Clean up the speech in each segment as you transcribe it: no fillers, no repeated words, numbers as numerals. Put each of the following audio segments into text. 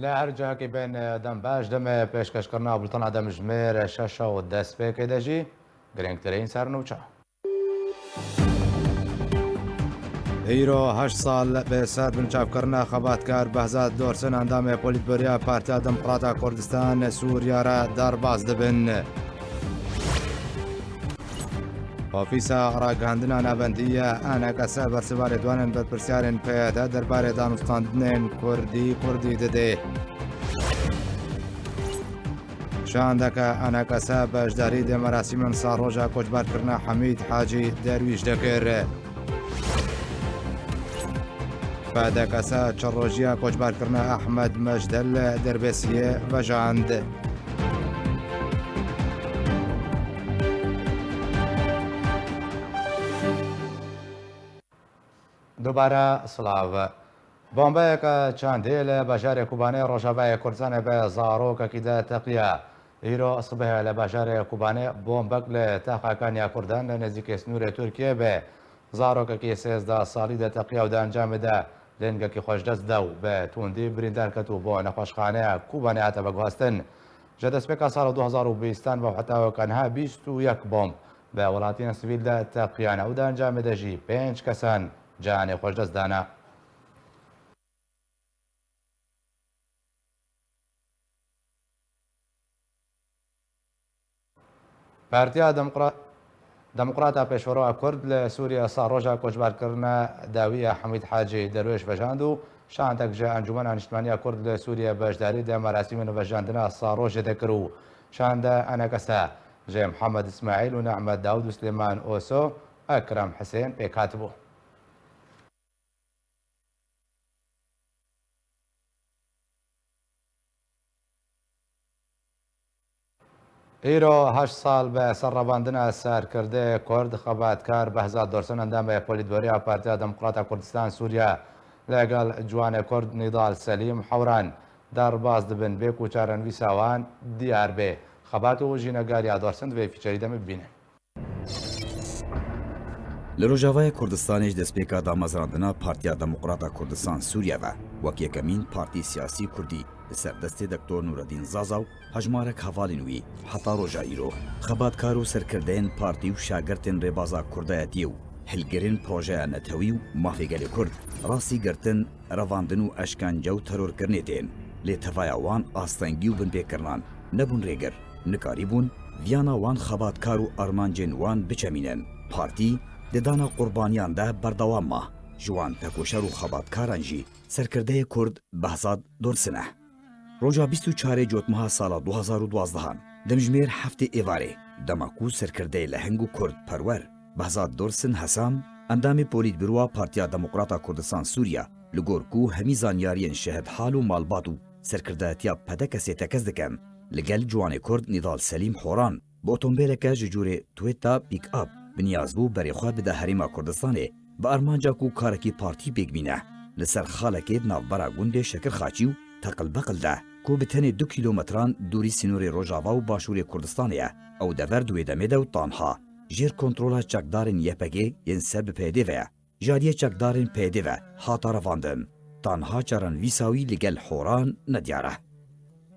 لە هەرجاکی بین دەم باش دەمێ پێشکەشکردنا بڵتەنا دەمژمێرە شەشە و دەست پێکەی دەژی گرنگترین سەرنووچە. ئیرۆ 8 ساڵ بێسەر بنچاوکردنا خەباتکار بەهزاد دۆرسن ئەندامێ پۆلیتبۆریا پارتیا دموکراتا کوردستان سووریارە دەرباز دەبن. ئۆفیسا ڕاگەاندنا ناوەندیە ئەنە کەسە بەرسەوارێ دوانن بەرپرسیارن پێدا دەربارەی دانوستاندنێن کوردی دەدێ. شان دەکە ئەنە کەسە بەشداری دێمەراسیمن ساڕۆژە کۆچبارکردنا حەمید حاجی دەرویش دەکرد. فەدە کەسە چڕۆژیە کۆچبارکردنا ئەحمەد مەژدەل دەربێسیە بەژاند. دووبارە سڵاو. بۆمبەیەکە چاندێ لە بەژارێک کوبانەی ڕۆژاوای کوردستانە بە زارۆکەکیدا تەقیە. ئیرۆ سبەیە لە بەژارێک کوبانێ بۆمبەک لە تاقاکانیا کوردان لە نزیکەی سنوورە تورکیە بێ زارۆکەکی 13 ساڵی دەتەقیە و دەنجامدا لێنگەکی خۆشدەستدا و بە توندی بریندارکەت و بۆ نەخۆشخانەیە کوبانێ هاتە بەگواستن. ژە دەستپێکا ساڵ 2020 بە حتاوەکەنها 21 بۆمب بە وڵاتیان سڤیلدا تەقییانە و دەنجامدەژی 5 کەسان جانێ خۆشدەستدانا. پارتیا دموکراتا پێشوەڕۆ کورد لە سووریا ساڕۆژە کۆچبارکردنە داویە حەمید حاجی دەروێش بەژاند و شانتەکژە ئەنجومەنە نیشتمانیا کورد لە سووریا بەشداری دەمەراسیمە بەژاندنا ساڕۆژە دەکرد و شاندە ئەنە کەسە ژێ محەممەد ئیسماعیل و نەحمەد داود و سلێمان ئۆسۆ ئەکرەم حسێن پێکات بوو. ئیرۆ 8 ساڵ بە سەرڕەباندنە سەرکردێ کورد خەباتکار بەهزاد دۆرسن ئەندامە پۆلیتبۆریا پارتیا دموکراتا کوردستان سووریا لەگەڵ جوانێ کورد نیدال سەلیم حەوران دەرباز دەبن بێک و چارەنویساوان دیار بێ خەبات و ژینەگاریا دۆرسن دوێ فیچەری دەمە ببینێ. لە ڕۆژاوای کوردستانیش دەستپێکا دامەزراندنا پارتیا دموکراتا کوردستان سووریاوە وەک یەکەمین پارتی سیاسی کوردی لەسەردەستێ دکتۆر نورەدین زازا و هەژمارەك هەڤاڵین وی هەتا ڕۆژا ئیرۆ خەباتکار و سەرکردەیەن پارتی و شاگرتên رێبازا کوردایەتیە و هەلگرین پرۆژەیە نەتەوی و مافێگەلێ کورد ڕاستی گرتن ڕەواندن و ئەشکەنجە و تەرۆرکردنێ تێن لێ تەڤایە وان ئاستەنگی و بنپێکردان نەبوون ڕێگر نکاری بوون ڤیانە وان خەباتکار و ئەرمانجێن وان بچەمینن پارتی ددانا قوربانیاندا بەردەوامە ژوان تەکۆشەر و خەباتکارانجی سەرکردەیە کورد بەهزاد دۆرسنە. ڕۆژا 24 جۆتمەها ساڵە 2012 دەمژمێر هەفتێ ئێوارێ دەماکو سەرکردەی لە هەنگ و کورد پەروەر بەهزاد دۆرسن هەسام ئەندامی پۆلیتبیرۆ پارتیا دموکراتا کوردستان سووریا لە گۆرکو هەمی زانیاریên شەهد حال و ماڵبات و سەرکردایەتیا پەدە کەسێ تەکەس دەکەن لەگەل جوانێ کورد نیدال سەلیم حۆران بۆ ئۆتۆمبیلەکە ji جوورێ توێتا پیک ئاپ بنیازبوو بەرێخوا بدە هەرێما کوردستانێ بە ئەرمانجاک و کارێکی پارتی پێکبینە لەسەر خاڵەکێت ناوبەرا گوندێ شەکر خاچی و تەقل بەقلدا کۆ بتەنێ 2 کیلۆمەتران دووری سنووری ڕۆژاوا و باشووری کوردستانەیە ئەو دەڤەر دوێدەمێدە و تانها ژێر کۆنترۆلا چەکدارên یەپەگێ yên سەر bi pêdêve jariye çekdarên pêdêve hata revandin tanha çarenivîsawî li gel horan nediyare.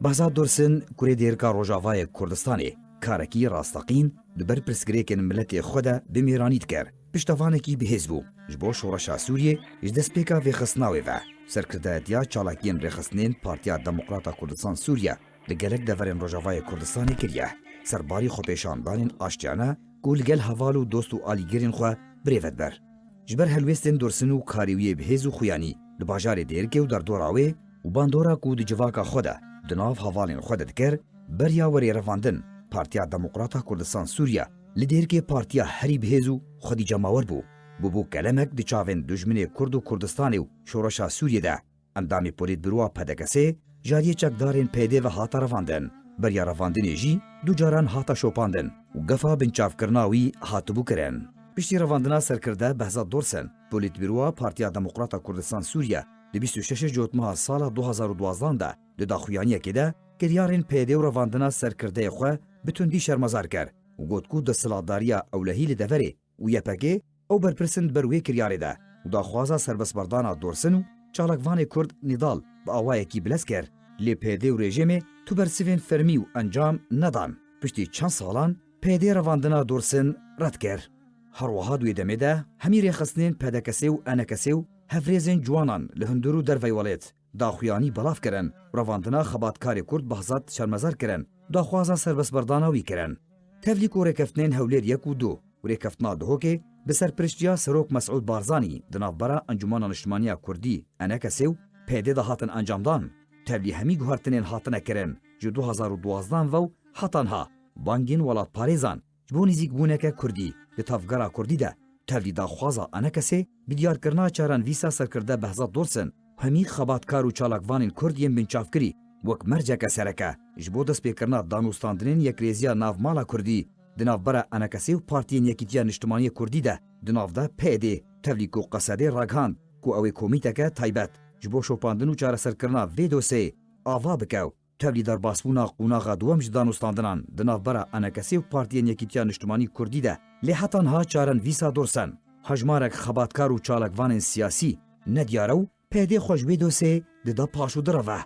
Behzad Dûrsin kurê dêrika Rojavayê Kurdistanê karekî rastaqîn li ber pirsgirêkên milletê xwe de bi mêranî dikir piştevanekî bihêz bû ji bo şoreşa Sûriyê ji destpêka vêxistinawê ve serkirdayetiya çalakiyên rêxistinên Partiya Demokrata Kurdistan Sûriya li gelek deverên Rojavayê Kurdistanê kiriye serbarî xwepêşandanên aştiyane ku li gel heval û dost û alîgerên xwe birêvet ber. Ji ber helwestên Dûrsin û karîwiyê bihêz û xuyanî li bajarê Dêrikê û derdora wê û bandora ku di civaka xwe de di nav hevalên xwe de dikir beriya werê revandin Partiya Demokrata Kurdistan Sûriya li Dêrikê partiya herî bihêz û xwedî cemawer bû bû kelemek di çavên dijminê Kurd û Kurdistanê û şoreşa Sûriyê de endamê polîtbîroa pedekesê jariye çekdarên pêdê ve hata revandin beriya revandinê jî du caran hata şopandin û gefa binçavkirina wî hatibû kirin. Piştî revandina serkirde Behzad Dûrsin polîtbîroa Partiya Demokrata Kurdistan Sûriya li 26 Cotmeha sala 2012 de li daxuyaniyekê de kiryarên pêdê û revandina serkirdeyê xwe bi tundî şermezar kir û got ku desthilatdariya ewlehî li deverê û YPG ew berpirsin ber wê kiryarê de û daxwaza serbestberdana Dûrsin û çalakvanê Kurd Nîdal bi awayekî bilez kir لێ پێدێ و رێژێمێ تو بەرسivên fermî û encam nedan piştî çend salan pêdê revandina Dorsin red kir. Herwiha duê demê de hemî rêxistinên pedekesê û enekesê û hevrêzên ciwanan li hundir û dervey welêt daxuyanî belav kirin, revandina xebatkarê Kurd behzat şermezar kirin, daxwaza serbestberdana wî kirin. Tevlî ku rêkeftinên Hewlêr 1 û 2 û rêkeftina Duhokê bi serpiriştiya Serok Mesûd Barzanî di navbera Encumena Niştimaniya Kurdî enekesê û pêdê de hatin encamdan. Tevlî hemî guhartinên hatine kirin ji 2012 ve û hetanha bangên welatparêzan ji bo nîzîkbûneke Kurdî li tevgera Kurdî de tevlî daxwaza enekesê bi diyarkirina çaran vîsa serkirde Behzat Dorsin hemî xebatkar û çalakvanên Kurd yên binçavkirî wek merceke sereke ji bo destpêkirina danûstandinên yekrêziya navmala Kurdî di navbera enekesê û Partiyên Yekîtiya Niştimaniyê Kurdî de di nav de pêdê tevlî ku qesedê ragihan ku ew ê komîteke taybet ji bo şopandin û çareserkirina vê doseyê ava bike tevlî derbasbûna qûnaxa duwem ji danûstandinan di navbera enekesê û Partiyên Yekîtiya Niştimanî Kurdî de lê hetanha çaran vîsa Dorsin hejmarek xebatkar û çalakvanên siyasî nediyare û pêdê xwe ji wê doseyê dida paş û direve.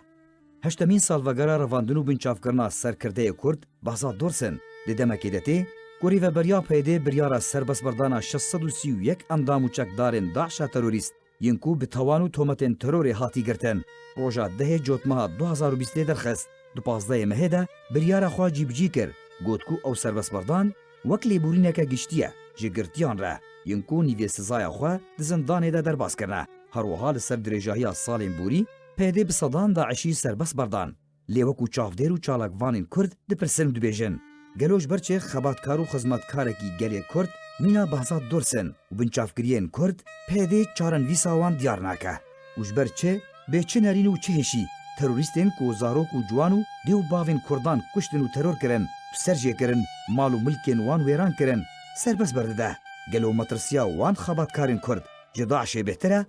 Heştemîn salvegera revandin û binçavkirina serkirdeyê Kurd Behzat Dorsin li demekê de tê ku rêveberiya pêdê biryara serbestberdana 631 endam û çekdarên Daişa terorîst yên ku bi tawan û tometên terorê hatî girtin roja dehê cotmeha 2020 derxist di 15 mehê de biryara xwe cîbicî kir got ku ew serbestberdan wek lêborîneke giştiye ji girtiyan re yên ku nîvê sizaya xwe di zindanê de derbas kirine. Herwiha li ser dirêjahiya salên borî pêdê bi sedan Daişî serbestberdan lê wekû çavdêr û çalakvanên Kurd dipirsin dibêjin gelo ji ber çê xebatkar û xizmetkarekî gelê Kurd mîna Behzat Dorsin û binçavkiriyên Kurd pêdê çaran vîsa wan diyar nake û ji ber çê bê çi nerîn û çi hêşî terorîstên ku zarok û ciwan û dê û bavên Kurdan kuştin û teror kirin û ser jêkirin mal û milkên wan wêran kirin serbest berdide gelo metirsiya wan xebatkarên Kurd ji Daişê bêhtir e.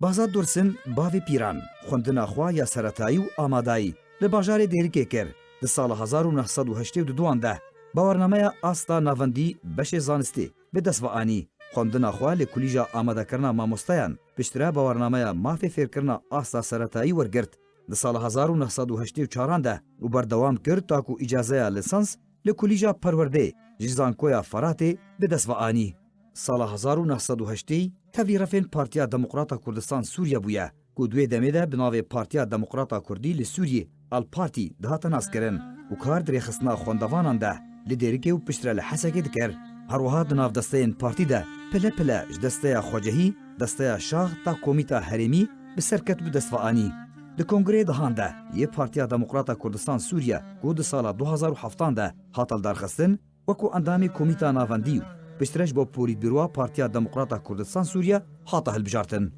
Behzat Dorsin bavê pîran xwendina xwe ya seretayî û amadayî li bajarê Dêrikê kir di sala 1982 de bawernameya asta navendî beşê zanistî bi dest ve anî xwendina xwe li kulîja amadekirina mamosteyan piştre bawernameya mafê fêrkirina asta seretayî wergirt di sala 1984 de û berdewam kir ta ku îcazeya lisans li kulîja perwerdê ji zankoya Feratê bi dest ve anî. Sala 1980 tevlî refên Partiya Demokrata Kurdistan Sûriye bûye ku duê demê de bi navê Partiya Demokrata Kurdî li Sûriyê Al-Parti dihatin naskirin û kar di rêxistina xwendevanan de li Dêrikê û piştre li Hesekê dikir. Herwiha di navdesteyên partî de pile pile ji desteya xwecehî, desteya şax ta komîta herêmî bi serket û bi destveanî. Di kongreyê dihan de yê Partiya Demokrata Kurdistan Sûriye ku di sala 2007 de hat darxistin wekû endamê komîta navendî û piştre ji bo Polîtbîroya Partiya Demokrata Kurdistan Sûriye hata hilbijartin.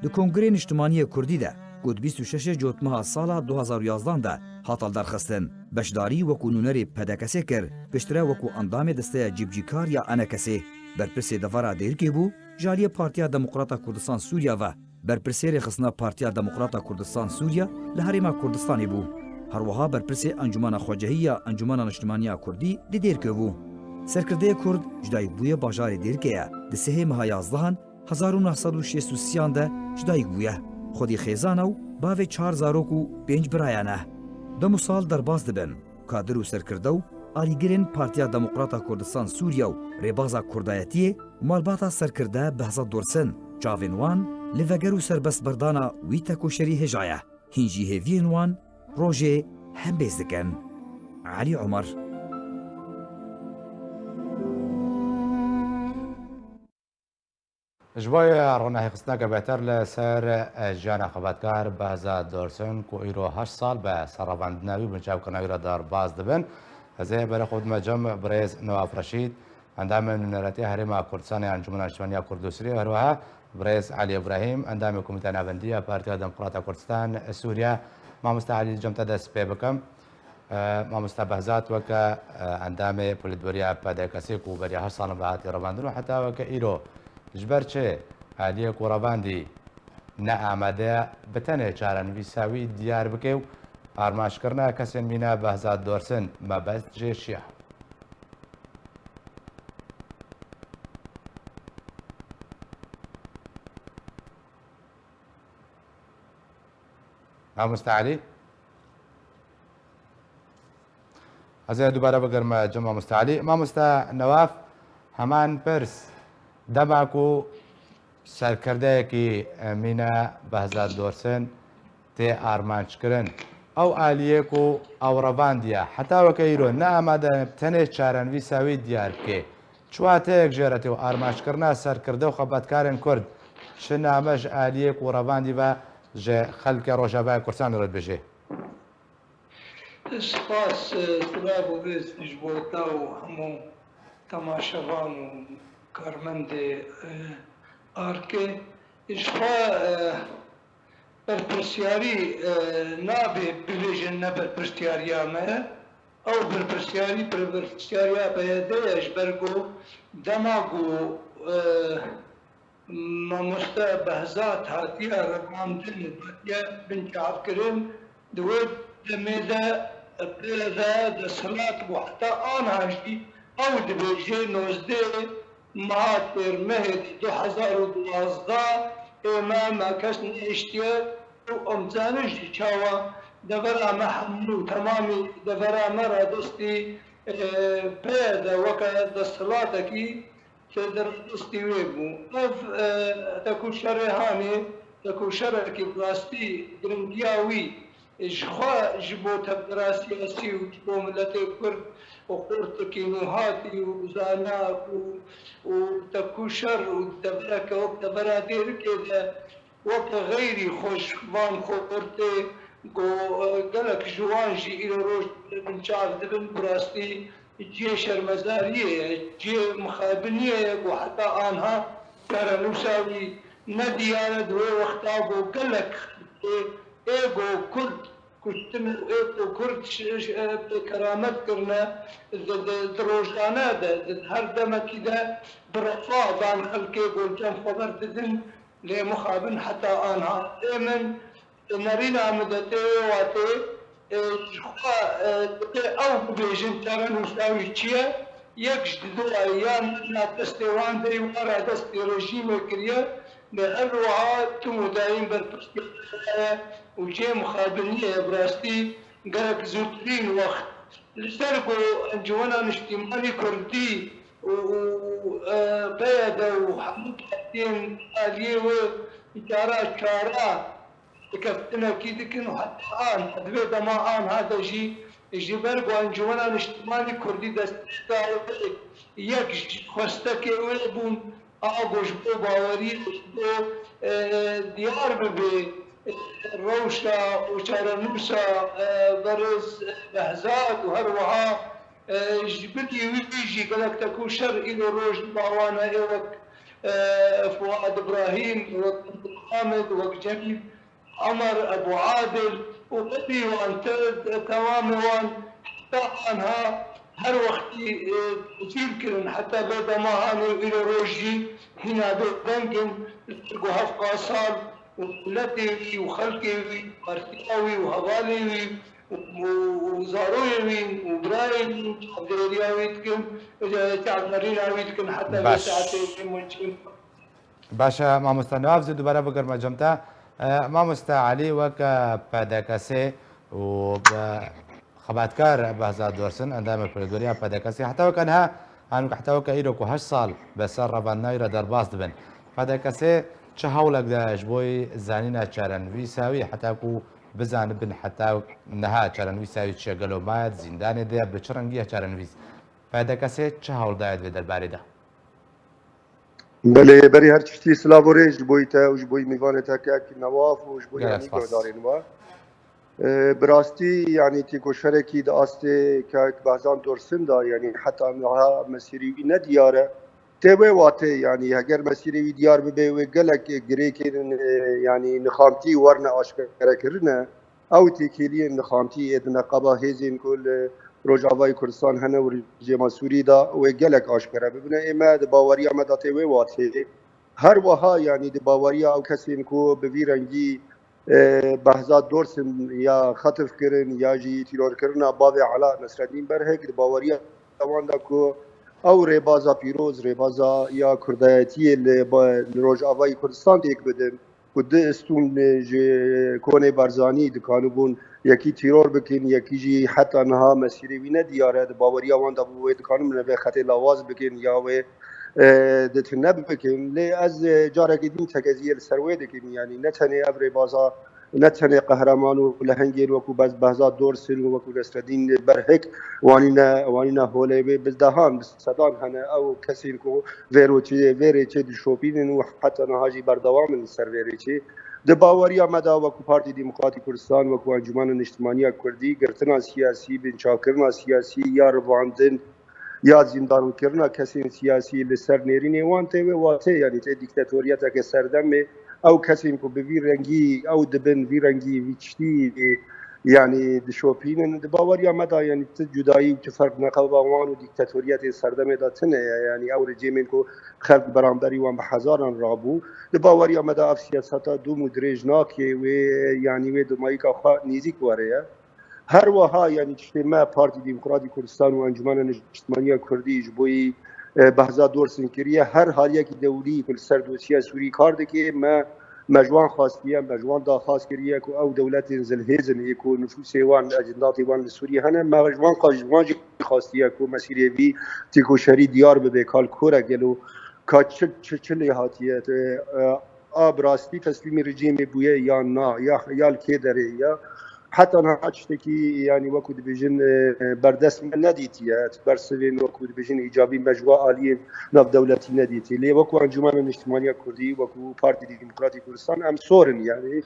Di Kongrê Niştimaniyê Kurdî de ku 26 cotmeha sala 2011 de hat darxistin beşdarî wekû nûnerê pedekesê kir piştre wekû endamê desteya cîbcîkar ya enekesê. Berpirsê devera Dêrikê bû ji aliyê Partiya Demokrata Kurdistan Sûriye ve berpirsê rêxistina Partiya Demokrata Kurdistan Sûriye li Herêma Kurdistanê bû. Herwiha berpirsê Encumena Xwecehî ya Encumena Niştimaniya Kurdî di Dêrikê bû. Serkirdeyê Kurd ji dayîkbûyê bajarê Dêrikê ye di sihê meha 11 1963 de ji dayîk bûye. Xwedî xêzan ew bavê 4 zarok û 5 birayan e. Demu sal derbas dibin kadir û serkirde û alîgirên Partiya Demokrata Kurdistan Sûriye û rêbaza Kurdayetiyê malbata serkirde Behzat Dorsin çavên wan li veger û serbestberdana wî tekoşerî hêjaye. Hîn jî hêviyên wan rojê hembêz dikin. Alî Umar. Ji bo ronahîxistineke beter li ser jiyana xebatkar Behzat Dorsin ku îro 8 sal be serrevandina wî binçavkirina wî re derbas dibin. Ez ê berê xwe dime cem birêz Newaf Reşîd endamê nûneretiya Herêma Kurdistanê Encumena Niştimaniya Kurd û Sûriye herwiha birêz Alî İbrahîm endamê Komîteya Navendî ya Partiya Demokrata Kurdistan Sûriye. Mamoste Alî cem te dest pê bikim. Mamoste Behzat weke endamê polîtbûriya PDKSê ku beriya 8 salan be hatî revandin û heta weke îro ji ber çê aliyê ku revandî neamade bi tenê çarenivîsa wî diyar bike û armanjkirina kesên mîna Behzat Dorsin mebest jê şiya. Mamoste Alî ئەزێ دووبارە بگەرمە جەما مستعلی مامۆستا نەواف هەمان پرس دەماک و سەرکردەیەکی مینە بەهزار دۆرسن تێ ئارمانچکردن ئەو ئالیەک و ئەوڕەباندیە حتاوەکە ئیرۆ نە ئامادە تەنێ چارەنویساوی دیار بکێ چواتەیەک ژێرەتی و ئارمانچکردنا سەرکردە و خەبەتکارن کورد چ نامەژ ئالیەک و ڕەباندی بە ژێ خەلکە ڕۆژاوای کوردستان ڕێت بژێ سپاس سلااو و ڕێزش بۆ تا و هەموو تەماشەوان و کارمەندێ ئارکێ ئیشخوا بەرپرسیاری نابێ ببێژن نە بەرپرسیاریامە ئەو بەرپرسیاری بەرپرسیاریا بەیەدەیەش بەرگۆ دەماگ و مامۆستا بەهزات هاتیە ڕەباندن هاتیە بنچاوکردن دوێت دەمێدە پێدا دەسەڵات بۆ حتا ئانهاشتی ئەو دەبێژێ نۆزدێ ماهات پێرمەهێتی 2012 ئێمە ماکەس نیشتیە و ئەمزانشی چاوە دەڤەرامە هەموو تەمامی دەڤەرامە ڕادستی پێدا وەکە دەسەڵاتێکی دەستی وێ بوو ئەف تەکو شەڕێهانێ تەکو شەرێکی ڕاستی گرنگیاوی ژخوا ji bo tevdera siyasî û ji bo miletê Kurd û xortekî nûhatî û zanak û tekû şer û devereke wek devera dêrikê de weke xeyrî xweş van xortê gelek ji wan jî îro roj binçav dibin bi rastî ciyê şermezariyê ye ciyê mixabiniyê ye û heta anha karenûsa wî nediyane di wê wexta got gelek ego Kurd kuştin ego Kurd keramet kirne rojane de her demekî de bi refa van xelkê goncan xeber didin lê mixabin heta anha êmin nerîna midetê watê jixwe ew bibêjin terenûsa wî çi ye yek ji yan destê wan derî wara destê rejîmê kiriye به هر وها تو مدایم بر پرسیاره و جه مخابنیه براستی گرک زودترین وقت لسرگو انجوانا اجتماعی کردی و بیاده و حمود حتین آلیه و اداره چاره کفتنا کی دکن و حتی آن حدوه دما آن هادا جی برگو انجوانا اجتماعی کردی دسته یک خواسته که اوه بون آگوش بو باوری بو دیار ببی روشا و چارنوسا برز بهزاد و هر وها جبتی ویجی گلک تکو شر ایلو روش باوانا ایوک فؤاد ابراهیم و حامد و جميل عمر ابو عادل و بدي وانت تمام وان حتى عنها هر وقتی تذكرن حتى بعد ما هانوا إلى روجي هنا دنجن تلقوا هفقا صار ولدي وخلقي ومرتاوي وهوالي وزاروي وبراي عبدالرياوي تكن تعبنرين عوي تكن حتى بساعتين ممكن باشە مامۆستا نواف زێ دووبارە بگەرمە جەمتا مامۆستا عەلی وەک پەدەکەسێ و خەباتکار بەهزار دۆرسن ئەندامە پێدۆریا پەدەکەسی حتاوەکەنها هەنوو حتاوەکە ئیرۆک و 8 ساڵ بەسەر ڕەباندنەوەیرە دەرباز دەبن پەدەکەسێ چه هەوڵێکداش بۆی زانینە چارەنویساوی حتاکو بزانە بن حتا نەها چارەنویساوی چێگەلۆمایەت زیندانێ دەیە بە چ ڕەنگیە چارەنویس پەدەکەسێ چه هەوڵدایەت بێ دەربارەیدا بله بری هر چشتی سلاوری جبویتا و جبوی میوانتا که نواف و جبوی همی گردارین و براستی یعنی تیکو شرکی دا آسته که بعضان دورسن دا یعنی حتی انها مسیریوی ندیاره تیوه واته یعنی اگر مسیریوی دیار ببه و گلک گره کرن یعنی نخامتی ورن آشکره کرنه او تیکیلی نخامتی ادن قبا هیزین کل روجاوای کردستان هنه و رژیم سوری دا و گلک آشکره ببینه ایمه د باوری آمده تیوه واته هر وها یعنی د باوری او کسین کو به ویرنگی بهزاد دورسن یا خطف کرن یا جی تیرور کرن باو علا نصرالدین برهک د باوری دوان دا کو او ریبازا پیروز ریبازا یا کردایتی روجاوای کردستان دیک بدن كود استون كوني بارزاني دكانو بون يكي تيرور بكين يكي جي حتى انها مسيري وينا دياره باوريا وان دبو دكانو من به خطي لواز بكين يا و دتنب بكين لي از جارك دين تكزير سروي دكين يعني نتني ابري بازا نتني قهرمان ولهنجير وكو بس بهزا دور سر وكو رسدين برهك وانينا هولي بزدهان بصدان هنا او كسين كو فيري تشي شوبين وحتى نهاجي بردوام السروي تشي د باوریا مدا وکو پارتی دموکراتی کردستان وکو انجمن اجتماعی کردی گرتنا سیاسی بنچاکرنا سیاسی یا رواندن یا زندان کرنا کسی سیاسی لسر نرینه وانته و واته یعنی ته دیکتاتوریت که سردم او کسی کو به رنگی او دبن رنگی ویچتی يعني دشوبين دباوريا مدى يعني تجداي وتفرق نقابة وان وديكتاتوريات سردمه داتنه يعني او رجيمينكو خلق برامبري وان بحزارا رابو دباوريا مدى اف سياساتا دو مدرج ناكي ويعني و دمايكا خا نيزيك واريا هر وها يعني اجتماع بارتي ديمقراطي كردستان وانجمن الاجتماعية كردي جبوي بهزا دور سنكرية هر حالية كي دولي كل سردوسيا سوري كاردكي ما مجوان خاصية مجوان دا خاص كريه او دولات زلهزن يكو نفوس وان اجندات وان سوريا هنا مجوان قاجوان خاصية كو مسيري بي تيكو شري ديار ببيكال كورا قالوا كاتشل هاتيات براستي تسليم رجيم بويا يا نا يا الكيدري يا حتى انا اشتكي يعني وكو ديفيجن بردس من نديتيات برسلين وكو ديفيجن ايجابي مجوا الين ناف دولتي نديتي لي وكو انجمن الاجتماعيه كردي وكو بارتي ديمقراطي كردستان ام سورن يعني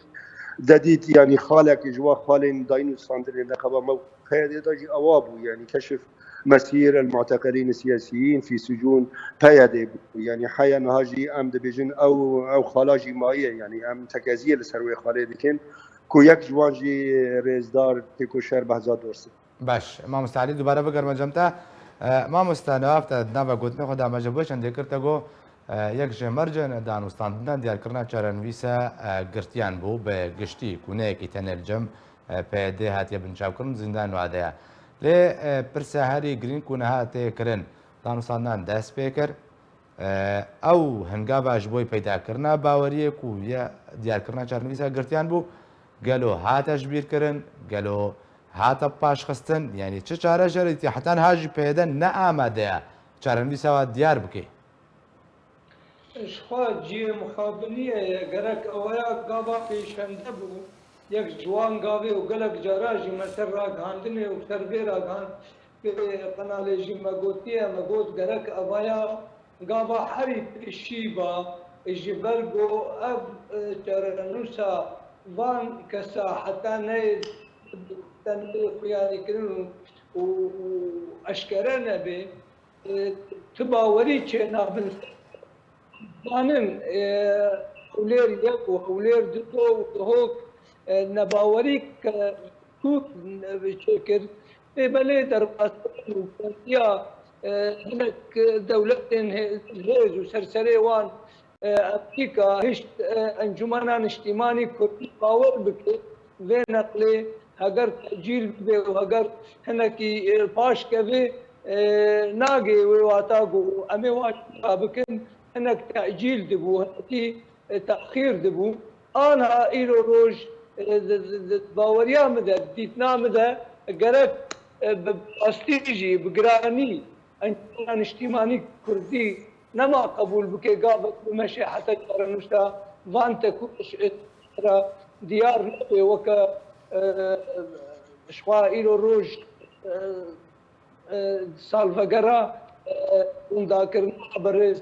دديت يعني خالك جوا خالين داينو ساندرين نقبه موقع داجي اوابو يعني كشف مسير المعتقلين السياسيين في سجون بيادي يعني حيا نهاجي ام ديفيجن او خلاجي مائيه يعني ام تكازيه لسروي خالد كن کو یک جوانجی رزدار تیکو شهر بهزاد درست باش ما مستعدی دوباره بگرم جمتا ما مستناف تا نبا گوتنه خدا مجبورش اندی کرد گو یک جمرجن دانستاندن دیار کردن چرانویسا گرتیان بو به گشتی کنه کی تنل جم پیده هاتی بنچاو کردن زندان وعده لی پرسه هری گرین کنه هاتی کردن دانستاندن دست پیکر او هنگا باش بوی پیدا کردن باوریه کو یا دیار کردن چرانویسا گرتیان بو قالوا هات اجبير كرن قالوا هات باش خستن يعني چه چاره جريتي حتى هاجي بيدن نآمده چارن بي سوا ديار بكي اشخاص جي مخابنيه قرك اويا قابا في شندبو يك جوان قابي وقلك جراجي مسرا غاندني وتربيرا غان قناه جي مغوتيه مغوت قرك اويا قابا حري الشيبا الجبرغو اب ترنوسا وان كسا حتى نيد تنبيه يعني كنو واشكرنا به تباوري كنا بانن اولير يكو اولير دتو هوك نباوري كوك بشكل بلي دربات يا هناك دولتين هيز وسرسري وان أمريكا هشت أنجمنا اجتماعي كردي باور بكي في نقلي هجر تأجيل بي وهجر هناكي باش كبي ناقي وواتاقو أمي واشتا بكن هناك تأجيل دبو هناكي تأخير دبو أنا إيرو روج باوريا مدى ديتنا مدى قرأت باستيجي بقراني أنجمنا اجتماعي كردي نما قبول بكي قابت بمشي حتى ترنشتا فانتا كوش ديار نقوي وكا شخوا إيلو روج سالفقرا ونداكر بريز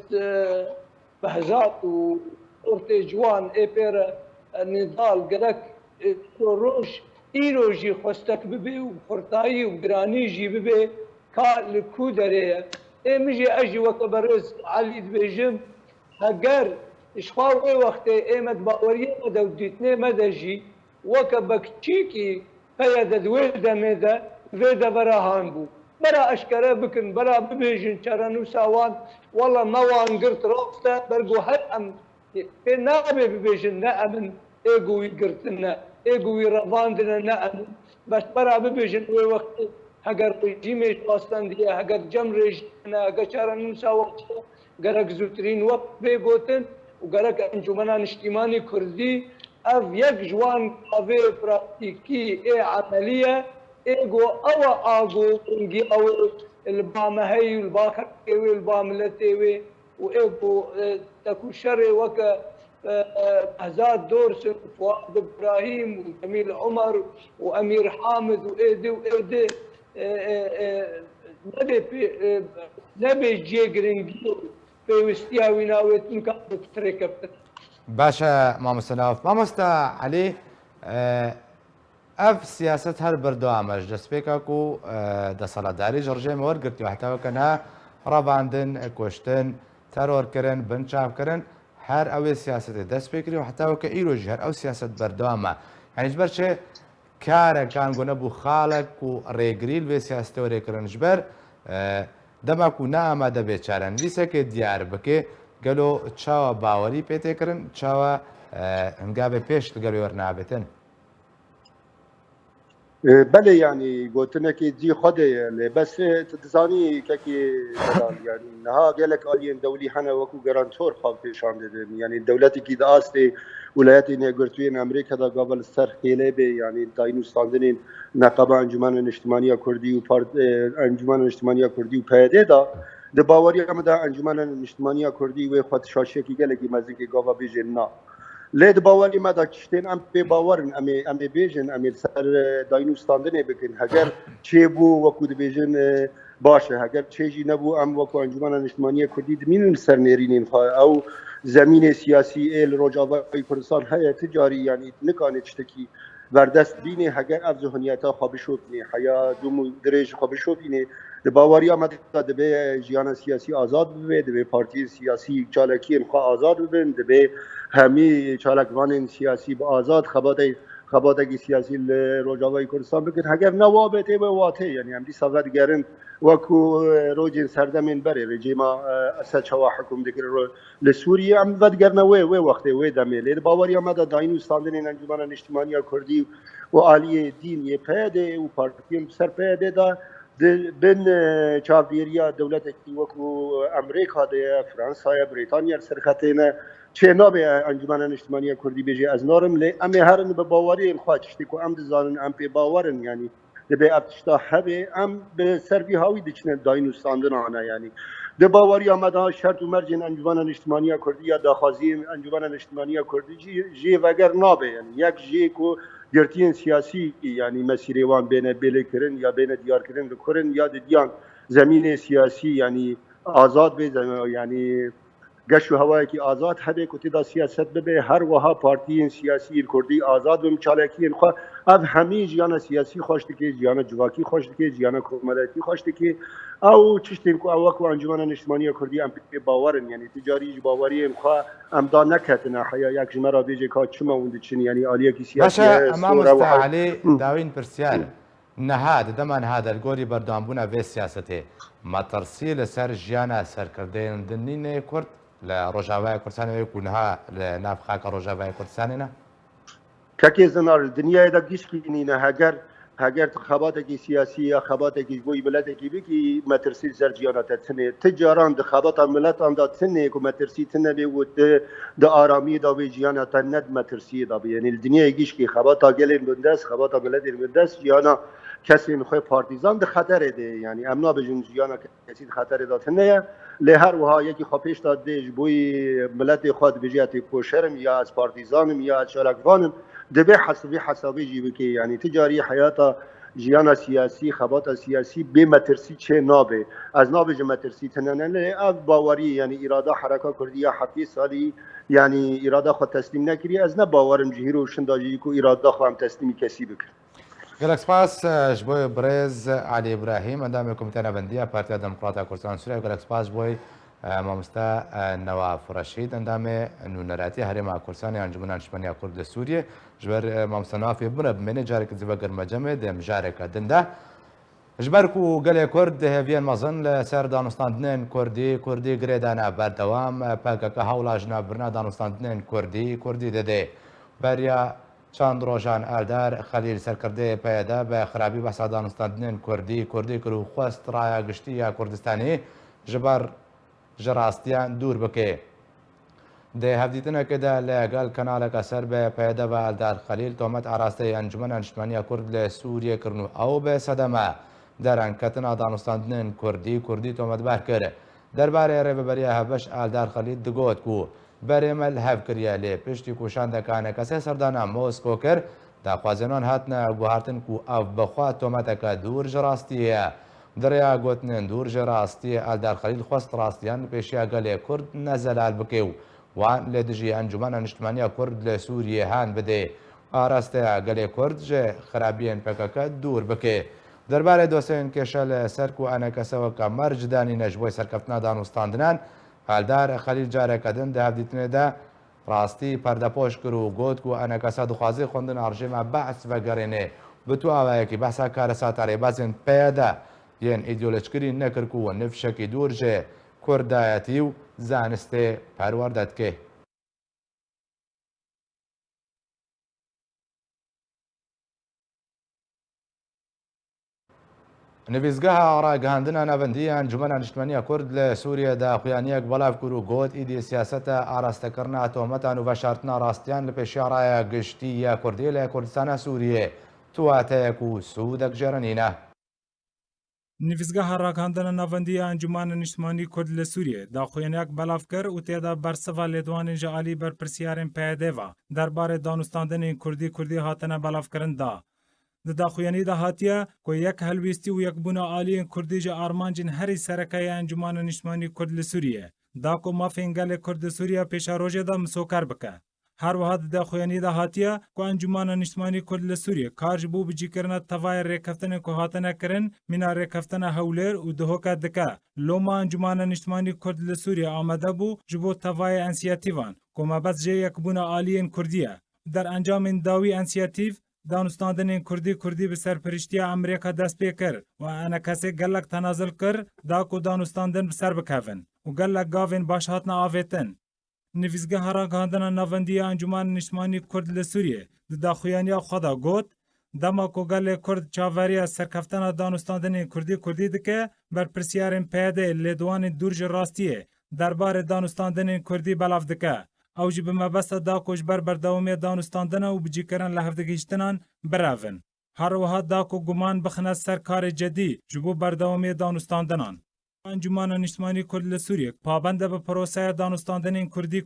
بهزات وورتي جوان إيبير نضال قدك روج إيلو جي خوستك ببي وخرطاي وقراني جي ببي كالكو دريه مجي اجي وكبرز علي دبيجم هجر اشخاوي وقت ايمد باوريه مدى وديتني مدى جي وكبكتشيكي فيدا دويدا مدى فيدا براهان بو برا اشكره بكن برا ببيجن شرنو ساوان والله ما وان قرت رافتا برقو هل ام في نابي ببيجن نأمن ايقوي قرتنا ايقوي رفاندنا نأمن بس برا ببيجن وي وقت هجر جيميش باستان دي هجر جمرج انا قشارن مساوات قرق زوترين وقت بيقوتن وقالك انجمنا اجتماعي كردي اف يك جوان قاوي براتيكي اي عمليه ايجو او اغو انجي او البامهي والباكرتي والباملتي وايجو تكو شري وك هزاد دورس فؤاد ابراهيم وجميل عمر وامير حامد وايدي وايدي نبي جيجرينج في وستيا ويناويت نكا بتريكب باشا مامۆستا ناوف مامۆستا عەلی ئەف سیاست هەر بەردەوامەش دەستپێکاک و دەسەڵاتداریش ڕژێمە وەرگرتیوە هەتاوەکەنا ڕەباندن کوشتن تەرۆرکردن بنچاوکردن هەر ئەوێ سیاستێ دەست پێ کردی و هەتاوەکە ئیرۆژی هەر ئەو سیاست بەردەوامە هەنیش بەرچێ کارێکان گۆنە بوو خاڵک و ڕێگری لێ سیاستەوە ڕێکردنش بەر دەماک و نامادە بێت چارەنویسێکێ دیار بکێ گەلۆ چاوە باوەری پێتێکردن چاوە هەنگاوێ پێش گەلۆ وەرنابێتن بله يعني قوتنكي دي خده بس تزاني كي يعني نها قالك آلين دولي حنا وكو جرانتور خاب پیشان دادن يعني الدولتي كي داستي ولايات نيجرتوين امريكا دا قبل السر خيله بي يعني داينو ستاندنين نقابه انجمن الاجتماعيه كردي و انجمن الاجتماعيه كردي و پیاده دا د باوري هم دا انجمن الاجتماعيه كردي و خود شاشه كي قالك مزيكي قوا بيجنا لید باوری ما داشتین ام به باورن ام بیژن ام سر داینو استاندنه بکن اگر چه بو و کود بیژن باشه اگر چه جی نبو ام و کو انجمن اجتماعی کردی دمین سر نرینین او زمین سیاسی ال رجاوی کردستان های تجاری یعنی نکانه چتکی بردست بینه اگر اف ذهنیتا خواب شد نه حیا دوم درج خواب شد نه د باوری آمد د به جیان سیاسی آزاد بده د به پارتی سیاسی چالکی انخوا آزاد ببند د به همی چالکوان سیاسی با آزاد خبادگی سیاسی روجاوی کردستان بکن اگر نوابطه و واته یعنی هم دی صفت گرن وکو روجین سردمین بره رژیما اسد شوا حکم دکر لسوریه هم ودگرنه و وقته و دمیله باوری آمد داینو استاندن انجمن اجتماعی کردی و عالی دینی پیاده و پارتی سر پیاده دا بین چاودیریا دولت کی وکو امریکا ده فرانسه بریتانیا سرخطینه چه نابه انجمن اجتماعی کردی بیجی از نارم لی امی هرن به باوری خواهشتی که ام دزانن ام پی باورن یعنی به ابتشتا هبه ام به سروی هاوی دچنه داینو استاندن آنها یعنی ده باوری آمده شرط و مرجن انجمن اجتماعی کردی یا داخازی انجمن اجتماعی کردی جی وگر نابه یعنی یک جی کو گرتین سیاسی یعنی مسیری وان بین بله کرن یا بین دیار کرن کرن یا دیان زمین سیاسی یعنی آزاد به یعنی گشت و هوایی که آزاد هده که تا سیاست ببه هر وها پارتی سیاسی کردی آزاد و مچالکی خوا اب همه جیان سیاسی خوشت که جیان جواکی خوشت که جیان کمالتی خوشت که او چشتیم که اوک و انجمن اجتماعی کردی ام پی باورن یعنی تجاری باوری خوا ام دا نکتن حیا یک جمره بیجه که چما وند چنی یعنی عالیه کی سیاسی باشا امام استعلی داوین پرسیال نهاد دمان هذا الجوري بردام بنا في سياسته ما ترسيل سر جيانا سر كردين دنين كرد لرجاوای کردستان يكونها لنافخاك رجاوای کردستاننا كاكي زنار الدنيا دا گشكينينا هاگر خباتك سياسي يا خباتك گوي بلدك بكي ما ترسيل سر جيانا تتسنه تجاران د خبات ملت ان دا تسنه كو ما ترسي تنه بي ود د آرامي دا بي جيانا تند ما ترسي دا يعني الدنيا گشكي خباتا گلين بندس خباتا بلد بندس جيانا کسی نخواه پارتیزان ده خطره ده یعنی امنا بجون جیانا کسی ده خطره داتنه لی هر وها یکی خواهش داده جبوی ملت خود بجیت کوشرم یا از پارتیزانم یا از شارکوانم ده به حسابی جیبه که یعنی تجاری حیاتا جیانا سیاسی خبات سیاسی به مترسی چه نابه از نابه جو مترسی تننه لی اف باوری یعنی اراده حرکا کردی یا 7 سالی یعنی اراده خود تسلیم نکری از نه باورم جهیر و شنداجی کو اراده خواهم تسلیمی کسی بکر گەلک سپاس ji بۆ برێز علی ئیبراهیم ئەندامی کۆمیتە نەبەندیە پارتیا دموکراتە کوردستان سووریا گەلک سپاس بۆی مامۆستا نەواف ڕەشید ئەندامێ نونەراتی هەرێما کوردستانی ئەنجومەن نیشتیمانیا کورد لە سووریە ji ber مامۆستا نەوافێ بنە بمێنێ جارێکی زیڤە گەرمەجەمێ دێم جارێکە دندا ji ber ku gelê Kurd hêviyên mezin li ser danûstandinên Kurdî girêdane berdewam PKK hewla ji navbirina danûstandinên Kurdî dide beriya چند روژان ئالدار خەلیل سەرکردەیە پەیەدا بە خراپی بەسا دانوستاندنێن کوردی کرد و خۆست ڕایە گشتی یا کوردستانی ji ber ji rastiyan dûr bike. دێ هەفدیتنەکەدا لەگەڵ کەناڵەکە سەر بە پێدەبە ئەلدار خەلیل تۆمەت ئاراستەی ئەنجومەنە نیشتیمانیە کورد لە سووریەکردن و ئەو بێ سەدەمە دەرەنکەتنا دانوستاندنên کوردی تۆمەتبار کرد. دەربارەی ڕێبەبەریە هەبەش ئالدار خەلیل دگوت و بەرێمە هەفکریە لێ پشتی کوشاندەکانە کەسێ سەردانا مۆسکۆ کرد داخوازێنان هاتنە گوهارتن و ئەو بەخوا تۆمەتەکە دوورژ ڕاستیە. دەڕیا گوتنێن دوورژە ڕاستیە ئالدار خەلیل خۆست ڕاستیان پێشیا گەلێ کورد نەزەلال بکێ و وان لێ دژی ئەنجومەنە نیشتیمانیە کورد لە سووریە هان بدێ ئاراستەیە گەلێ کورد ژێ خراپیên پێکەکە دوور بکێ. دەربارەی دۆسەیەن کێشە لە سەرک و ئەنەکەسەوە کە مەرجدانی نەش بۆی سەرکەوتنا دانوستاندنان ئالدار خەلیل جارێکەدن داهەفدیتنێدا ڕاستی پەردەپۆش کرد و گوت و ئەنەکەسە دخوازی خوندن ئاڕژێمە بەعس بەگەڕێنێ بتو ئاوایەکی بەسا کارە ساتارێ بازێن پێدا یەن ئیدۆلۆچکری نەکرد و نفشەکی دوورژێ کوردایەتی و زانستێ پەروەردەتکێ. نویزگەها ڕاگەاندنە نەبەندی ئەنجومەنە نیشتیمانیە کورد لە سووریەدا خوێنیەک بەڵاو کرد و گوت ئیدی سیاسەتە ئاراستەکردنا تۆمەتان و بەشارتنا ڕاستیان لە پێشیاڕایە گشتی یا کوردی لە کوردستانە سووریێ تواتەیەک و سوودەک ژێرەنینە. نویزگەها ڕاگەاندنە ناڤەندیە ئەنجومانە نیشتیمانی کورد لە سووریێ داخوێنیەک بەلاو کرد و تێدا بەرسەڤا لێدوانên ji alî berpirsiyarên PYD-va derbarê danûstandanên Kurdî hatine belavkirinda. Di daxuyanî de hatiye ku yek helwîstî û yekbûna aliyên Kurdî ji armancên herî serekaya Encûmana Niştimanî Kurd li Sûriyê da ku mafên gelê Kurd li Sûriya pêşa rojê de misoker bike. Her wiha di daxuyanî de hatiye ku Encûmana Niştimanî Kurd li Sûriyê kar ji bo bicîkirina tevayê rêkeftinên ku hatine kirin mîna rêkeftina hewlêr û dihoke dike. Loma Encûmana Niştimanî Kurd li Sûriyê amade bû ji bo tevayê ensiyatîvan ku mebest jê yekbûna aliyên Kurdî ye. Derencamên dawî ensiyatîv danûstandanên Kurdî bi serpirîştiya Amerîka dest pê kir û enekesê gelek tenazil kir da ku danûstandin bi ser bikevin û gelek gavên baş hatine avêtin. Nivîzgeha ragihandina navendiya Encûmana Niştimanî Kurd li Sûriyê di daxuyaniya xwe de got dema ku gelê Kurd çaveriya serkeftina danûstandanên Kurdî dike berpirsiyarên PYD lêdwanên dûr ji rastiyê derbarê danûstandanên Kurdî belav dike. Ew jî bi mebesta da ku ji ber berdewamiya danûstandina û bicîkirin li hevdihîştinan birevin. Her wiha da ku guman bixine ser karê cedî ji bo berdewamiya danûstandinan. Encûmana Niştimanî Kurd li Sûriyê pabend e bi proseya danûstandanên Kurdî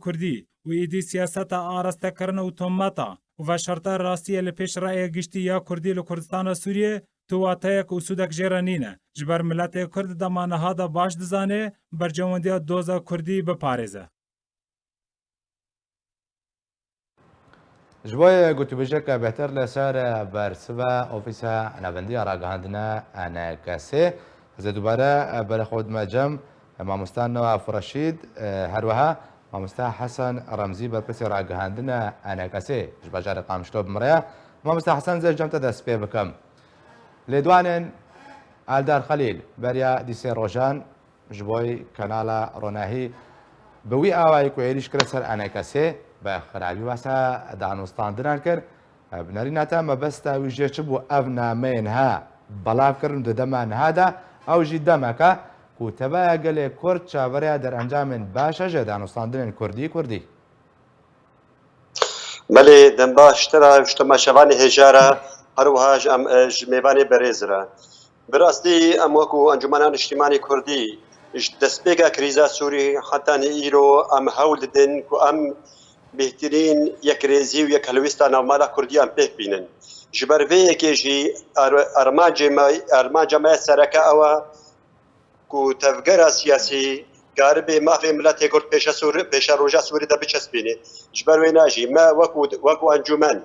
û êdî siyaseta arastekirina û tometa û veşarta rastiyê li pêş rayê giştî ya Kurdî li Kurdistana Sûriyê tuwateyek û sûdek jêrenîne ji ber miletê Kurd dema niha de baş dizane bercewendiya doza Kurdî biparêze. Ji bo gotûbêjeka beter li ser bersiva Ofîsa Navendiya Ragihandina Enekesê ez ê dubare berexwe dime cem mamosta Nawaf Reşîd her wiha mamosta Hesan Remzî berpirsê ragihandina Enekesê ji bajarê Qamişlo bimire. Mamosta Hesan zê cem te dest pê bikim. Lêdwanên Eldar Xelîl beriya dîsê rojan ji bo kanala Ronahî bi wî awayî ku êrîş kire ser Enekesê به خرابی واسه دانوستاندنان کرد بنەرینەتە مەبەستە ویژێ چ بوو ئەو نامەیەن ها بەڵاو کردن دەدەمان هادا ئەو ژی دەمەکە و تەبایە گەلێ کورد چاوەڕێە دەرئەنجامێن باشە ژێ دانوستاندنên کوردی مەلێ دەم باشترە شتەمە شەوانی هێژارە هەروەها ji mêvanê berêzira bi rastî em wekû Encûmena Niştimanî Kurdî ji destpêka krîza Sûrî hetanî îro em hewl didin ku em bêhtirîn yekrêzî û yekhelwîsta navmala Kurdiyan pêk bînin. Ji ber vê yekê jî armanca me sereke ew e ku tevgera siyasî garibê mafê miletê Kurd pêşa roja Sûrî de biçespîne. Ji ber wê najî me wekû encûmen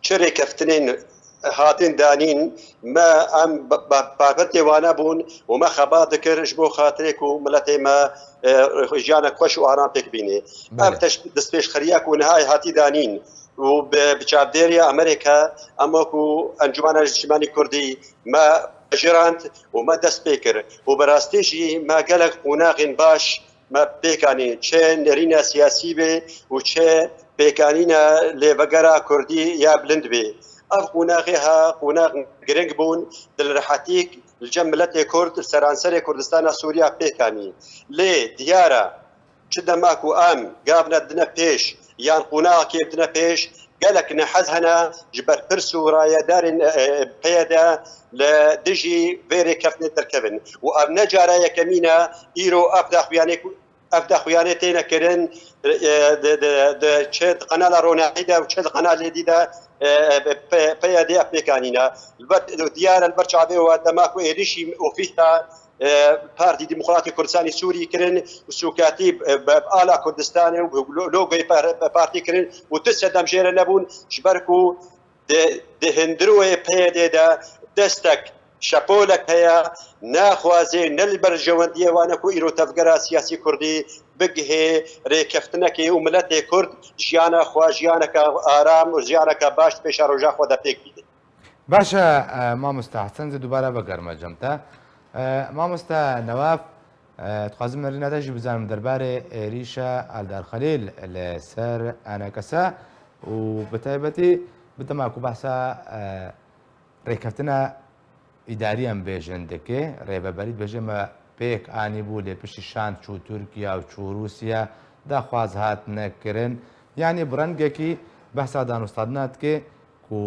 çi rêkeftinên hatên danîn me em babetê wane bûn û me xeba dikir ji bo xatirê ku miletê me jiyanek xweş û aram pêk bîne. Ev destpêşxeriya ku nihayê hatî danîn û bi çavdêriya Amerîka em wekû Encûmena Niştimanî Kurdî me jirand û me dest pê kir û bi rastî jî me gelek qonaxên baş me pêkanîn çê nêrîna siyasî bê û çê pêkanîna lêvegera Kurdî ya bilind bê. Ev qonaxê ha qonax giring bûn dilrehetî li cem miletê Kurd seranserê Kurdistana Sûriya pêkanî. Lê diyar e چ دەماکو ئام گاڤنە دنە پێش یان قوناغێ بدنە پێش gelek nehez hene ji ber pirs û rayedarên pê de li dijî vê rêkeftinê derkevin û ev ne cara yekemîn e îro ev daxuyanê têne kirin di çi qenala Ronahî de û çi qenalê dî de pêya dê ev pêkanîne diyar li ber çavê we dema ku êrişî ofîsa Partî Demokratîk Kurdistanê Sûriyê kirin û sûkatî ala Kurdistanê û logoyê partî kirin û tu sedem jêre nebûn ji ber ku di hindirûyê PYD de destek şepolek heye naxwazê ne li ber jewendiyê wane ku îro tevgera siyasî Kurdî bigihê rêkeftinekê û miletê Kurd jiyana xwe jiyaneka aram û jiyaneka baş pêşa roja xwe de pêk bîne. باشە مامۆستا حەسەن دووبارە بەگەرمەجەمتە مامۆستا نەواف دخوازم مەرینەدەژی بزانم دەربارەی عێریشە ئالدار خەلیل لەسەر ئانەکەسە و بەتایبەتی بتەماکو بەسا ڕێکەوتنە ئیداریان بێژن دەکێ ڕێبەبەریت بێژێمە پێک ئانی بوو لێ پشتی شان چوو تورکیا و چوو رووسیا داخواز هات نەکردن یانی بڕەنگێکی بەسا دانوستادناتکێ و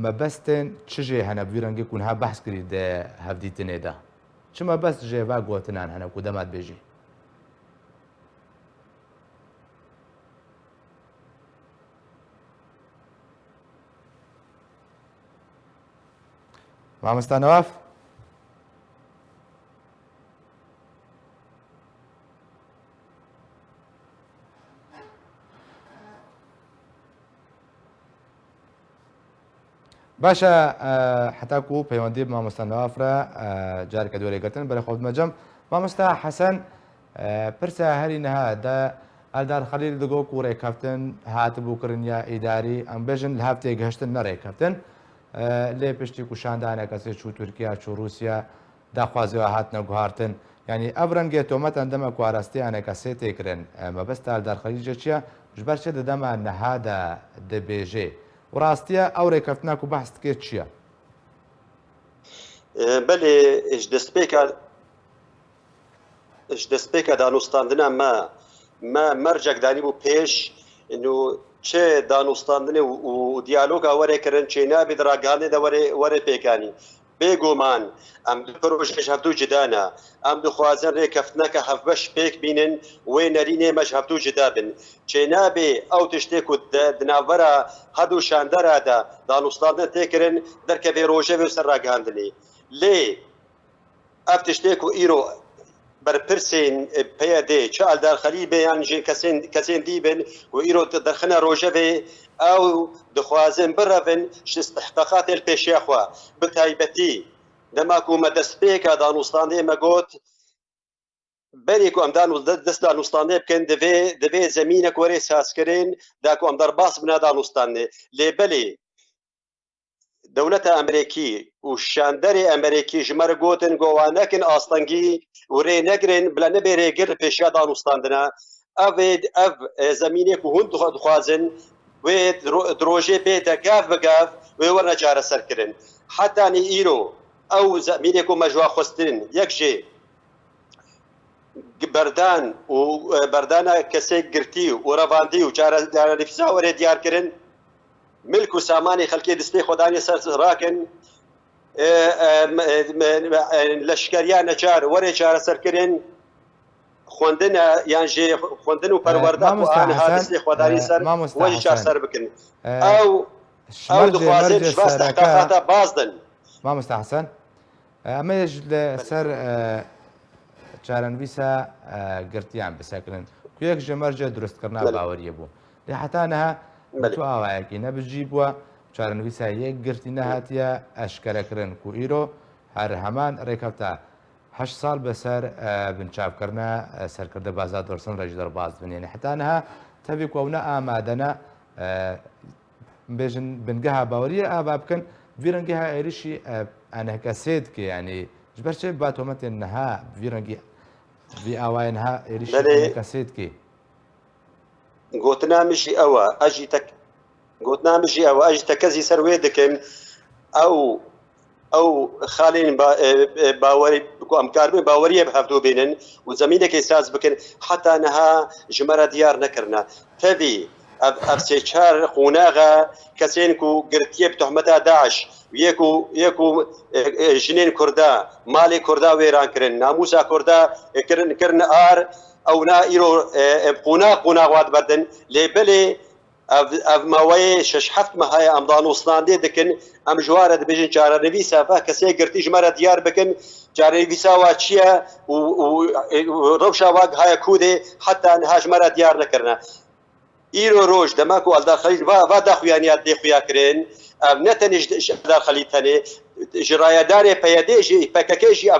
مەبەستن چژێ هەنە بیرەنگی کوونها بەس کردی دە هەفدیتنێدا چ مەبەست ژێڤا گوتنان هەنە و دەمات بێژی مامۆستا نەواف باشە حتاکو پەیوەندی مامۆستا نەوافرە جارێکە دوێرێگەتن بەرە خۆت مەجەم مامۆستا حەسەن پرسە هەری نەهادا ئالدار خەلیل دەگۆ و ڕێکەوتن هاتبوو کردن یا ئیداری ئەم بێژن لە هەفتێ گەشتن نەڕێکەوتن لێ پشتی کوشاندانە کەسێک چوو تورکیا چوو رووسیا داخوازیەوە هاتنە گوهارتن ینی ئەو ڕەنگێ تۆمەتەن دەمە کوواراستیانە کەسێ تێکردن مەبەستە ئالدار خەلیل چییە ژبەر چێ دەدەمە نەهادا دەبێژێ ڕاستیە ئەو ڕێکەوتناک و بەحس کرد چییە؟ بەێ دەستپێکە دانوستاندنە مە مەرجێک دانی بوو پێش چێ دانوستاندنێ و دیالۆگا وەرێکردن چێ نابێت ڕاگەاندێدا وەرە پێکانی بێگومان ئەم پرۆژێش هەفتوو جدانە ئەم دخوازن ڕێکەفتنەکە هەفبەش پێک بینن وێ نەرینێ مەش هەفتوو جدا بن چێ نابێ ئەو تشتێک و دناوەرە هەدوو شاندەرادا دانوستاندن تێکردن دەرکەبێ ڕۆژەوێ سەر ڕاگەاندنی لێ ئەف تشتێک و ئیرۆ بەرپرسێن پێدێ چ ئالدار خەلیل بێیان کەسێن دیبن و ئیرۆ دەرخنە ڕۆژەوێ ئەو دخوازن بڕەڤن استحقاقات پێشیاخوا بتایبەتی دەماکو مەدەستپێکە دانوستاندێ مەگوت بەرێک و ئەمدان و دەست دانوستاندێ بکەن دەبێ زەمینە وەرێ سازکردن داکو ئەم دەرباس بنا دانوستاندێ لێبەلێ دەولەتە ئەمریکی و شاندەری ئەمریکی ژمەرە گوتن گۆوانەکن ئاستەنگی و ڕێ نەگرن بلە نەبێ ڕێگر پێشیا دانوستاندنە ئەv زەمینێک و هوند دخوازن وێ درۆژێ بێتە گاف بگاف وێ وەرنە چارەسەرکردن حتانی ئیرۆ ئەو زەمینێک و مەژوا خستن یەکژێ بەردان و بەردانە کەسێک گرتی و ڕەواندی و چارەنفیسا وەرێ دیارکردن ملک و سامانی خەڵکی دەستەی خۆدانی سەر ڕاکن لەشکریان نەجار وەرێ چارەسەرکردن خوێندنە یان ژێ خوێندن و پەروەردە ئەها دەستەی خۆدانی سەر وەری چارەسەر بکن ئەو دخوازن باستەحقاقاتە بازدن مامۆستا حەسەن ئەمەش لەسەر چارەنویسە گرتیان بسەکردن کوێک ژەمەرجە دروستکردنا باوەریە بوو لێ حتانەها تو ئاوایەکی نەبژی بووە چارەنویسە یەک گرتی نەهاتیە ئەشکەرەکردن و ئیرۆ هەر هەمان ڕێکەوتە 8 ساڵ بەسەر بنچاوکردە سەرکردە بازار دۆرسن ڕێژ دەرباز بنێنێ حتانەها تەبی کۆونە ئامادەنە بێژن بنگەها باوەریە ئابا بکەن ڤیرەنگیها عێریشی ئەنەکە سێدکە ینی ژبەر چێ با تۆمەتێن نەها ڤیرەنگی ڤی ئاوایەنها عێریشی کەسێدکی گوتنامژی ئەوە ئەژی گوتنامژی ئەوە ئەژی تەکەزی سەر وێ دەکەن ئەو او خالين باوري ام كاربن باوريه بهفتو بينن وزمينك اساس بكن حتى انها جمره ديار نكرنا تبي افسيشار قوناغا كسينكو قرتيه بتهمتها داعش يكو جنين كردا مالي كردا ويران كرن ناموسا كردا كرن ار او نا ايرو قونا واد بردن ليبلي اف ماوي شش حفت ما هي امضان وصلاندي دكن ام جواره دبيجن جار نفيسا فكسي قرتي جمره ديار بكن جار نفيسا واتشيا وروشا واق هاي كودي حتى انها جمره ديار نكرنا ايرو روج دماكو الدار خليج با داخويانيات دي خويا كرين نتنج الدار خليج ثاني جرايا داري بيديجي فككيجي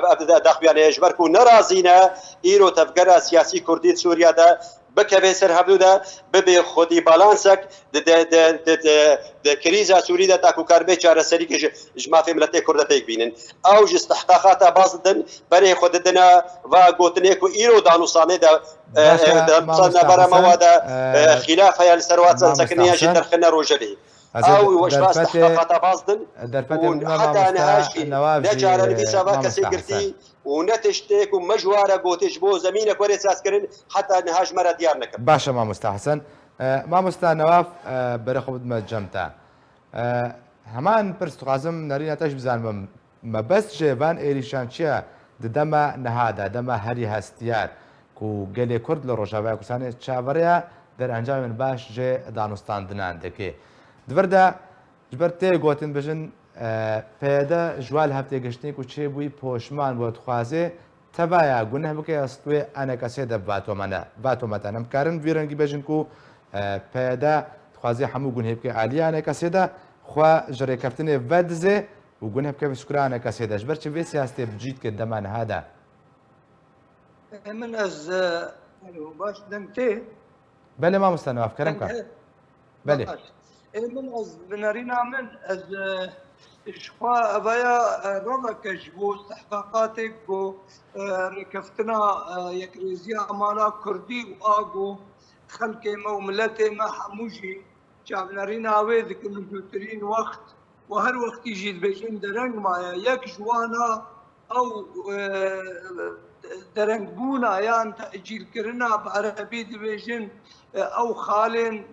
داخويانيه جبركو نرازينا ايرو تفكر سياسي كردي سوريا دا بكبه سر هبدودا ببي خودي بالانسك د كريزا سوريا تاكو كاربي چاره سري كه جما في ملتي كردتي بينن او استحقاقات بازدن بري خوددنا و غوتنيكو ايرو دانوسانه دا صنا برا مواد خلاف هي الثروات السكنيه جدرخنا روجلي او واش استحقاقات بازدن حتى نهاجي نجار بسبب كسيغرتي ونتشتك ومجواره قوتش بو زمينك وري اساس كرن حتى نهاج مره ديار نكب باشا ما مستحسن ما مستا نواف برخو بدمه جمتا همان برستقازم نرينا تش بزان ما بس جيبان ايريشان چيا دما نهادا دما هري هستيار كو گلي كرد لروجاوا كسانه چاوريا در انجام باش جي دانستان دنان دكي دوردا جبرتي گوتن بجن پیدا جوال هفته گشتنی کو چه بوی پوشمان بود خوازه تبایا گناه بکه استوی انا کسی دب باتو متنم کارن ویرنگی بجن کو پیدا خوازه همو گناه بکه عالی انا کسی دا خوا جری کفتنی ودزه و گناه بکه بسکر انا کسی داش برچه وی سیاستی بجید که دمان هذا من از باش دمته بله ما مستنواف کرم که بله من از بنارينا من از شخوا أبايا رمكش بو استحقاقاتك بو ركفتنا يكريزيا مالا كردي وآقو خلقي مو ملتي ما حموجي شعبنارينا ويدك مجوترين وقت وهر وقت يجي بيجين درنگ مايا يك جوانا أو درنگ بونا يعني تأجيل كرنا بعربي دبيجين أو خالين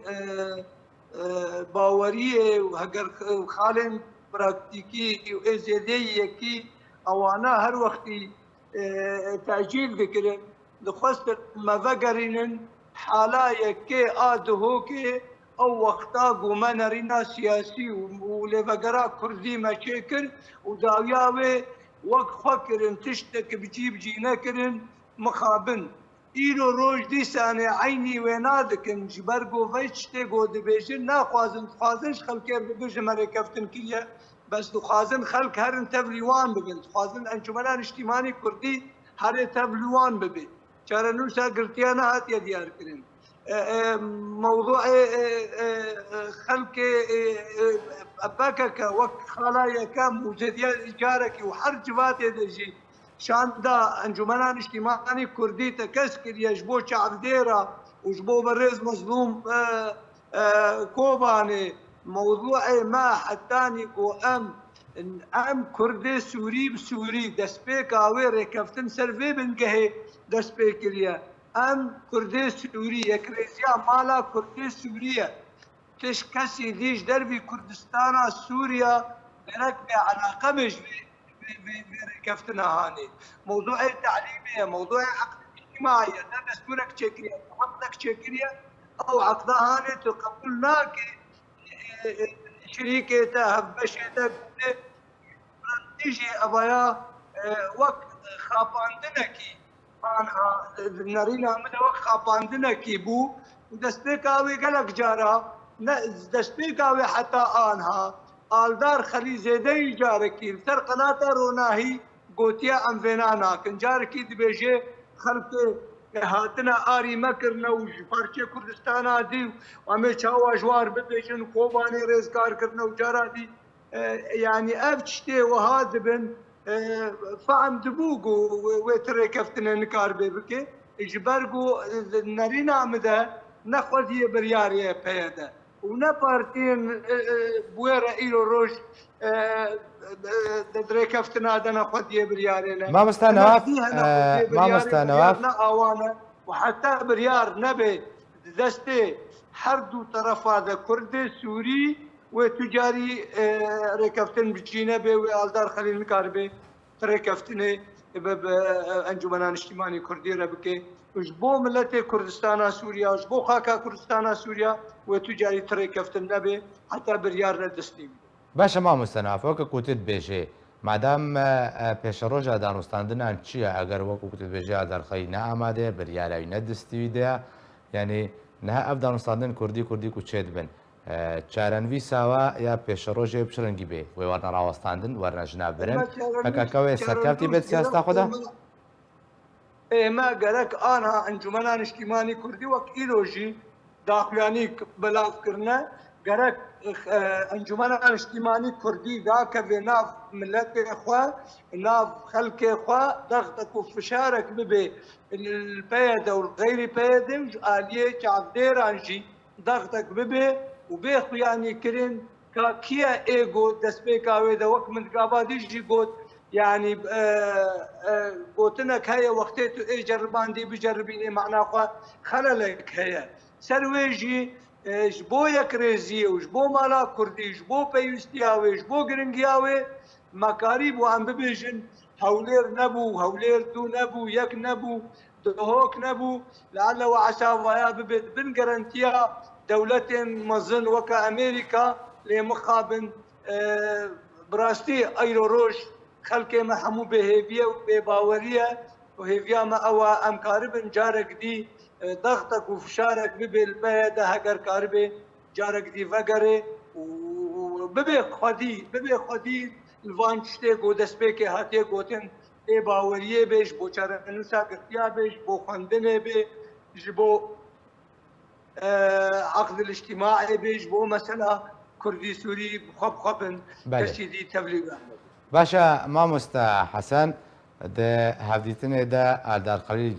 باوريه وهجر خالن براكتيكي وازيديه كي اوانا هر وقتي تاجيل ذكر دخست ما فقرين حالا يكي ادهوكي او وقتا قومنا سياسي ولفقرا كردي مشاكل وداوياوي وقت فكر تشتك بجيب جينكرن مخابن ایرو روز دیسانه عینی و نادکن جبرگو ویچته گود بیشتر نخوازنش خلکه بگوش مرکفتن کیه بس دخوازن خلک هرن تبلیوان ببین دخوازن انجمنان اجتماعی کردی هر تبلیوان ببین چرا نوشا گرتیانه هاتیه دیار کرن موضوع خلق أباكك وقت خلايا موجودية إيجارك وحرج فاتي دجي شان دا أنجمنان اجتماعي كردي تكسكر يجبو شعب ديرة وجبو برز مظلوم كوباني موضوع ما حتاني أم كردي سوري بسوري دسبيك آوي ركفتن سرفي بنكهي دسبيك ليا ام كردي سوريا كريزيا مالا كردي سوريا تش كسي ديش دربي كردستان سوريا برك بعلاقه مش بركفتنا هاني موضوع التعليميه موضوع عقد اجتماعي ده دستورك تشكريا عقدك تشكريا او عقدها هاني تقبلناك شريكتها هبشتك تيجي ابايا وقت خاباندنكي نرينا من وقت خاباندنا كيبو ودستيكاوي قالك جارا دستيكاوي حتى آنها آلدار خلي زيدي جاركي سر قناة روناهي قوتيا أنفينانا كن جاركي دبيجي خلقي هاتنا آري مكرنا وفارشي كردستانا دي وامي چاوا جوار ببيجن خوباني رزقار كرنا وجارا دي يعني أفتشتي وهاد بن فهم دبوغو ويتري كفتنا نكار بيبكي اجبرغو نرينا مده نخوزي برياريه بيدا ونا بارتين بويرا إيلو روش دري كفتنا دنا خديه بريارنا ما مستنواف ما مستنواف نا أوانا وحتى بريار نبي دستي حردو طرف هذا كرد سوري وتجاري ركفتن بجينا بي والدار خليل مكاربي ركفتني بأنجمنان اجتماعي كردي ربكي وجبو ملتي كردستان سوريا وجبو خاكا كردستان سوريا وتجاري ركفتن نبي حتى بريار ندستي باشە ما مستەناف وەکە کوتت بێژێ مادام پێشە ڕۆژە دانوستاندنان چییە ئەگەر وەکو کوتت بێژە دەرخەی نەئامادێ بریاراوی نەدەستیویدەیە یعنی نەها ئەف دانوستاندن کوردی کوچێت بن چارەنوی ساوە یا پێشە ڕۆژێ بچرنگی بێ وێ وەرنە ڕاوەستاندن وەرنەژنا برن بەکەکەوێ سەرکەوتی بێت سیاستا خۆدا ئێمە گەرەک ئانها ئەنجومەنان نیشتیمانی کوردی وەک ئیرۆژی داخوێنی بەلاوکردنە گەرەک ئەنجومەنان نیشتیمانی کوردی داکەوێ ناو ملەتێ خوا ناو خەلکێ خوا دەغتەک و فشارێک ببێ پێدە و غەیری پێدە و ئالیێ چاودێرانژی دەغتەک ببێ و بێ خویانی کرن کە کیە ئێگۆ دەستپێکاوێدە وەک من گابادیژی گوت يعني قوتنك هي وقتيتو جرباندي بجربيني معناها خللك هي سرويجي جبو يكريزي وجبو مالا كردي جبو بيوستياوي جبو جرنجياوي مكاريب وعم ببيجن هولير نبو هولير دو نبو يك نبو دهوك نبو لعل وعسى ويا بن جرنتيا دولة مظن وكا أمريكا لمخابن براستي أيرو روش خلق ما همو بهيفيا وبباوريا وهيفيا ما أوا أم كاربن جارك دي ضغطك وفشارك بالبيت هكر كاربي جارك دي فقري وببي خدي الفانشتي قو دسبيكي هاتي قوتن اي باوريه بيش بو چارنوسا قرتيا بيش بو خندنه بي جبو عقد الاجتماعي بيش بو مثلا كردي سوري خبن تشيدي تبليغ باشە مامۆستا حەسەن هەفدیتنێدا ئالدار قەلیل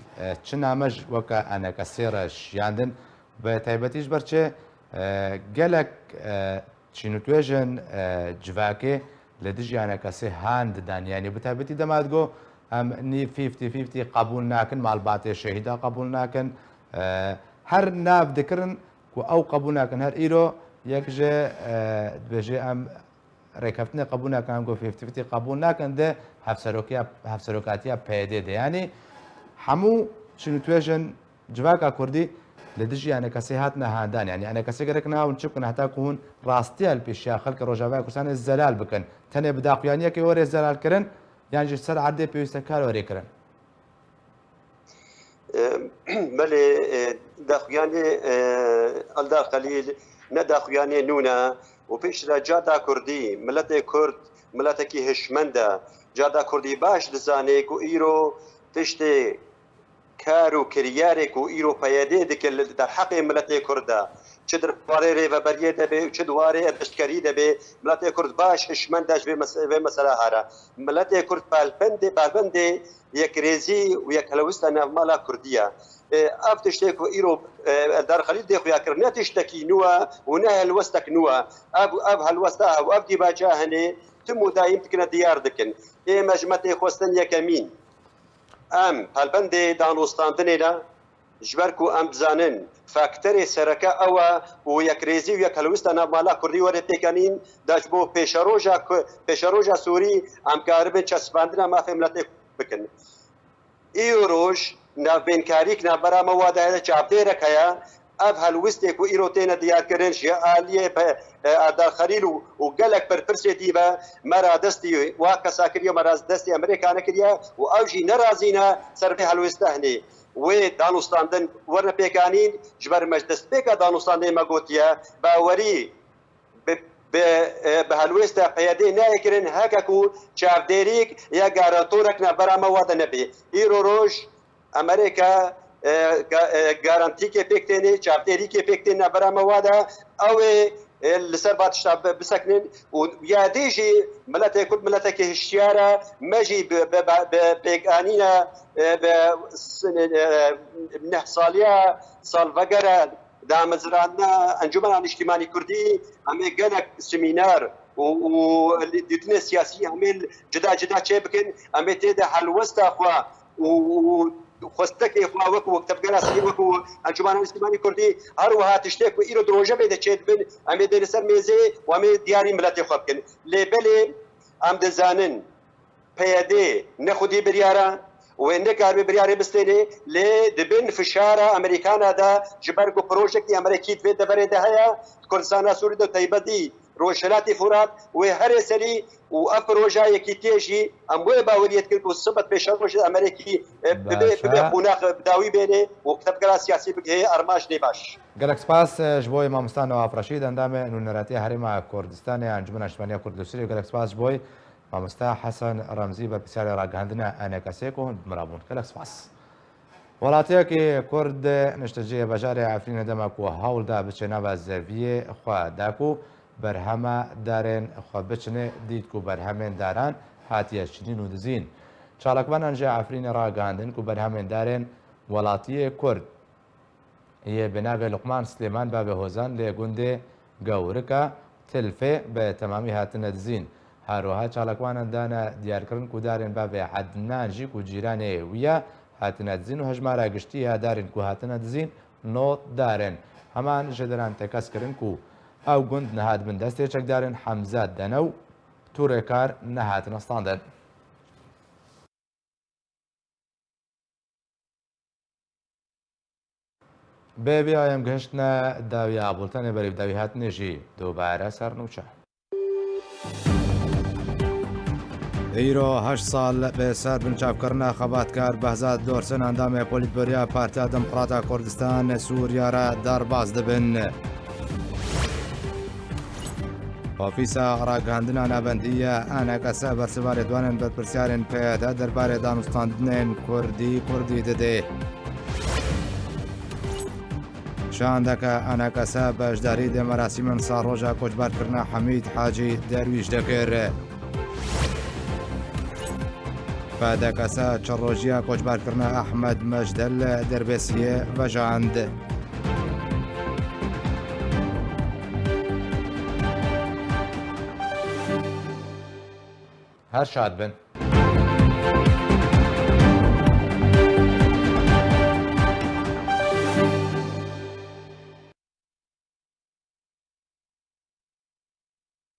چ نامەژ وەکە ئەنەکە سێڕەش یاندن بە تایبەتیش بەرچێ گەلک چین و توێژن جڤاکێ لە دژیانەکە سێ هانددانیانی بتایبەتی دەماتگۆ ئەم نی 50 قبول ناکن ماڵباتێ شەهیدا قبول ناکن هەر ناف دەکردن و ئەو قبول ناکن هەر ئیرۆ یەکژێ دبێژێ ئەم ڕێکەفتنی قبول ناکەن گۆ 50 قبول ناکەن دێ هەفسەرۆکاتیە پێدێ دەیانی هەموو چین و توێژن جڤاکە کوردی لە دژیانە کەسی هات نەهاندان ینی ئەنە کەسێک گەرەک ناون چ بکەن هەتاکو هون ڕاستیال پێشیا خەڵکە ڕۆژاوای کوردستانی زەلال بکەن تەنێ بداخوایانیەکەی وەرێ زەلالکردن یانجی سەر عەردێ پێویستە کار وەرێکردن بەێ داخوایانێ ئەلدار قەلیل نەداخوایانێ نونە و پێشرا جادا کوردی ملەتێ کورد ملەتێکی هشمەندە جادا کوردی باش دەزانێک و ئیرۆ تشتێ کار و کریارێک و ئیرۆ پەیەدێ دەکرد دەرحەقی ملەتێ کوردە چ دوارێ رێڤەبەریە دەبێ و چ دوارێ دەستکەری دەبێ ملەتێ کورد باش هشمەندەش بێ مەسەلا هەرە ملەتێ کورد پالبەندێ یەکرێزی و یەک هەلەویستە ناوماڵا کوردیە ئەف تشتێک و ئیرۆ ئەلدار قەلیل دێخویاکردنە تشتێکی نووە و نە هەلوەستێک نووە ئەف هەلوەستا و ئەف دیباجا هەنێ تم و دایم بکەنە دیار دەکەن ئێمە ژمەتێ خۆستن یەکەمین ئەم هەلبەندێ دانوستاندنێدا ژبەرک و ئەم بزانن فاکتەرێ سەرەکە ئەوە و یەکرێزی و یەک هەلویستە ناوماڵا کوردی وەرە پێکەنین داش بۆ پێشەڕۆژە سووری ئەمکاربن چەسپاندنە مافێ ملەتێ بکەن ئیرۆژ ناوبێنکاریک نابەرامە وادایە چاپدێرەک هەیە ئەف هەلویستێک و ئیرۆ تێنە دیارکردن ژێ ئالیێ ئەلدار خەلیل و گەلک پرپرسێ دیبە مەرا دەستی وا کەساکردی و مەراز دەستی ئەمریکانە کردە و ئەوژی نەرازینە سەربێ هەلویستە هەنێ وێ دانوستاندن وەرە پێکانین ژبەر مەش دەستپێکە دانوستاندنی مەگوتیە باوەری بە هەلوێستە پەیەدێ نایەکردن هەکەک و چاودێریک یا گارانتۆرێک نەبەرامە وادە نەبێ ئیرۆ ڕۆژ ئەمریکا گارانتیکێ پێکتێنێ چاودێریکێ پێکتێن نەبەرامە وادە ئەوێ لەسەر باتشتا بسەکنن و یادێژی ملەتێ کورد ملەتێکی هشیارە مەژی پێکانینە نە ساڵیە ساڵڤەگەرە دامزرانا انجمن اجتماعي كردي امي جنك سيمينار وديتنا سياسي عمل جدا شبكن امي تيدا حلوستا اخوا وخستك اخوا وكو تبقى سي وكو انجمن اجتماعي كردي هروها تشتك ايرو دروجه بيد تشد بن امي دير سر ميزي وامي دياري ملتي خبكن لبلي ام دزانن بيدي نخدي بريارا وإنك عربي برياري بستيني لدبن فشارة أمريكانا دا جبرقو بروجكت أمريكي في دبري ده هيا كردستان سوري دو تيبدي روشلاتي فرات وهر سري وأفروجا يكي تيجي أموي باوريت كركو الصبت بشارج أمريكي بخوناخ بداوي بيني وكتب قرا سياسي بقى أرماش نباش گەلک سپاس ژبۆی مامۆستانەوە ئافرەشید ئەندامێ نونەرەتی هەرێما کوردستانی ئەنجومەن نیشتیمانیە کورد لە سووریا گەلک سپاس ژبۆی مامۆستا حەسەن ڕەمزی بەرپرسیاری ڕاگەاندنە ئەنێکەسێک و مرابوون گەلک سپاس. وڵاتیەکی کورد نیشتەجێ بەژارێ عەفرینە دەمەک و هەوڵدا بچێنەوە زەڤیە خوا داکو بەرهەمە دارێن خوا بچنێ دیت و بەرهەمێن داران هاتیە چنین و دزین. چاڵکبان ئەنجێ عەفرینە ڕاگەاندن و بەرهەمێن دارێن وڵاتیە کورد هي بناغ لقمان سليمان باب هوزان لگوندي گورکا تلفه به تمامی هاتن دزین هاروها چالکوان دانا دیارکرن کو دارن باب عدنان جی کو جیران ویا هاتن دزین و هجمارا گشتی ها دارن کو هاتن دزین نوت دارن همان جدران تکس کرن کو او گوند نهاد من دسته چک دارن حمزات دنو تورکار نهاتن استاندن. بێبیایم گەشتە داوی ئابوڵتەنێ بەریب داوی هاتنێژی دووبارە سەرنوچە. ئیرۆ 8 ساڵ بەسەر بنچاوکردنا خەباتکار بەهزاد دۆرسن ئەندامێ پۆلیتبۆریا پارتیا دموکڕاتە کوردستان سووریارە دەرباز دەبن. ئۆفیسە ڕاگەاندنا ناوەندیە ئەنەکەسە بەرسەوارێ دوانن بەرپرسیارن پێدا دەربارەی دانوستاندنێن کوردی دەدێ. شاندەکە ئەنەکەسە بەشداری دێمەراسیمن ساڕۆژە کۆچبارکردنا حەمید حاجی دەرویش دەکرد. فەدەکەسە چڕۆژیە کۆچبارکردنا ئەحمەد مەجدەل دەربێسیە بەژاند. هەر شاد بن.